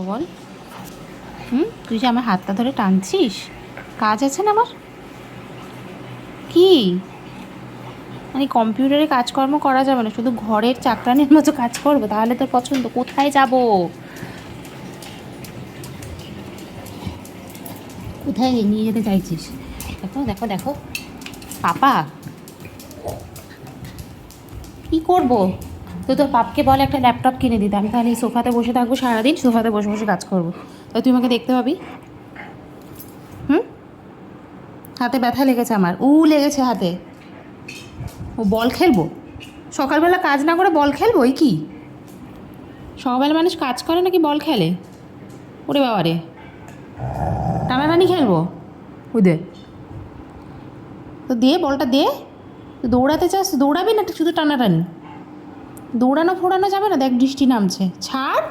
বল। তুই যে আমার হাতটা ধরে টানছিস, কাজ আছে না আমার? কি মানে কম্পিউটারে কাজকর্ম করা যাবে না, শুধু ঘরের চাকরানির মতো কাজ করবো? তাহলে তোর পছন্দ? কোথায় যাব? কোথায় নিয়ে যেতে চাইছিস? দেখো দেখো দেখো পাপা, কি করব? তো তোর পাপকে বলে একটা ল্যাপটপ কিনে দিতে, আমি তাহলে এই সোফাতে বসে থাকবো সারাদিন, সোফাতে বসে বসে কাজ করবো। তাই তুই আমাকে দেখতে পাবি? হাতে ব্যথা লেগেছে আমার, লেগেছে হাতে। ও বল খেলবো? সকালবেলা কাজ না করে বল খেলবো? এই কি সকালবেলা মানুষ কাজ করে নাকি বল খেলে? ওরে বাবা রে, টানাটানি খেলবো? ওই দে, তো দে বলটা দে। দৌড়াতে চাস দৌড়াবি না, শুধু টানাটানি? দৌড়ানো ফোড়ানো যাবে না, দেখ বৃষ্টি নামছে। ছাড়।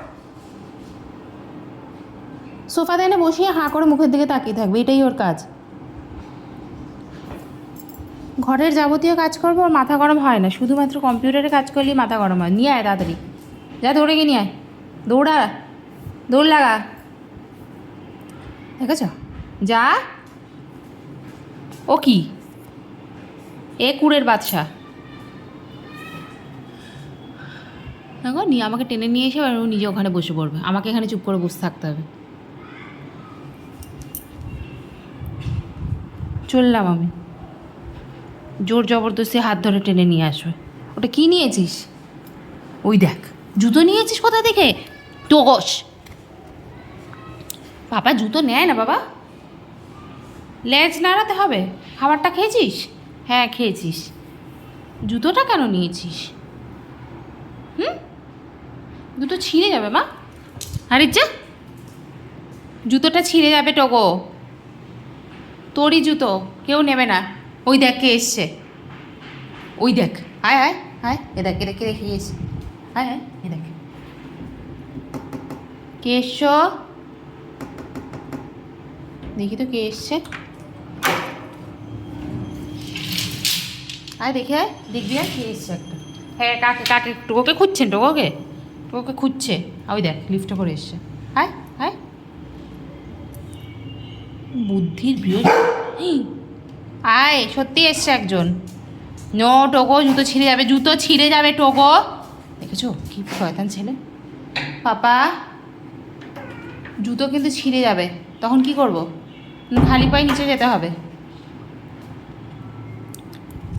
সোফাতে এনে বসিয়ে হাঁ করে মুখের দিকে তাকিয়ে থাকবে, এটাই ওর কাজ। ঘরের যাবতীয় কাজ করবো, ওর মাথা গরম হয় না, শুধুমাত্র কম্পিউটারে কাজ করলেই মাথা গরম হয়। নিয়ে আয় তাড়াতাড়ি, যা দৌড়ে গিয়ে নিয়ে আয়। দৌড়া, দৌড় লাগা। দেখেছ? যা। ও কি এ কুড়ের বাদশা? দেখো নিয়ে আমাকে টেনে নিয়ে এসে ও নিজে ওখানে বসে পড়বে, আমাকে এখানে চুপ করে বসে থাকতে হবে। চললাম আমি, জোর জবরদস্তি হাত ধরে টেনে নিয়ে আসবে। ওটা কি নিয়েছিস? ওই দেখ, জুতো নিয়েছিস কোথা থেকে? টোকস। বাবা জুতো নেয় না বাবা, লেজ নাড়াতে হবে। খাবারটা খেয়েছিস? হ্যাঁ খেয়েছিস। জুতোটা কেন নিয়েছিস? জুতো ছিঁড়ে যাবে মা। আরে যা, জুতোটা ছিঁড়ে যাবে টোকো। তোরই জুতো, কেউ নেবে না। ওই দেখ কে এসছে, ওই দেখ। আয় আয় আয়, এ দেখ কে দেখে এসছে। আয় আয়, এ দেখ কে এসছো। দেখি তো কে এসছে। আয় দেখে আয়, দেখবি আর কে এসছে একটা। হ্যাঁ কাকে কাকে? টোকোকে খুঁজছেন? টোকোকে টোকোকে খুঁজছে। ওই দেখ লিফটে করে এসছে। আয় আয়, বুদ্ধির বৃহস্পতি। আয়, সত্যি এসছে একজন। নো টোকো, জুতো ছিঁড়ে যাবে, জুতো ছিঁড়ে যাবে টোকো। দেখেছো কি শয়তান ছেলে। পাপা জুতো কিন্তু ছিঁড়ে যাবে, তখন কি করব? খালি পায়ে নিচে যেতে হবে।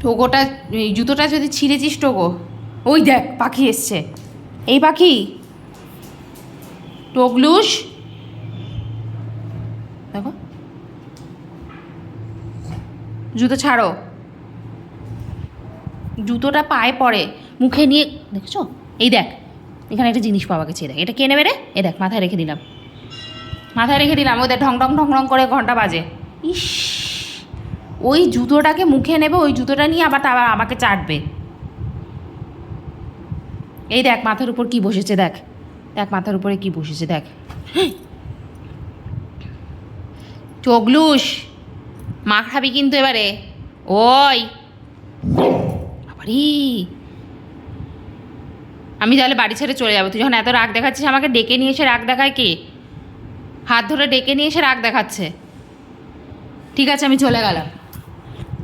টোকোটা, এই জুতোটা যদি ছিঁড়েছিস টোকো। ওই দেখ পাখি এসছে, এই পাখি টোগলুস। দেখো, জুতো ছাড়ো। জুতোটা পায়ে পড়ে, মুখে নিয়ে। দেখেছো? এই দেখ, এখানে একটা জিনিস পাওয়া গেছে, দেখ এটা কে নেবে রে? এ দেখ মাথায় রেখে দিলাম, মাথায় রেখে দিলাম। ওদের ঢং ঢং ঢং ঢং করে ঘন্টা বাজে। ইস, ওই জুতোটাকে মুখে নেবে, ওই জুতোটা নিয়ে আবার আমাকে চাটবে। এই দেখ মাথার উপর কি বসেছে, দেখ দেখ মাথার উপরে কি বসেছে দেখ। চগলুস, মা খাবি কিন্তু এবারে। ওই বাবারি, আমি তাহলে বাড়ি ছেড়ে চলে যাবো। তুই যখন এত রাগ দেখাচ্ছিস, আমাকে ডেকে নিয়ে এসে রাগ দেখায় কে? হাত ধরে ডেকে নিয়ে এসে রাগ দেখাচ্ছে। ঠিক আছে আমি চলে গেলাম।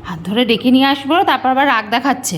হাত ধরে ডেকে নিয়ে আসবো, তারপর আবার রাগ দেখাচ্ছে।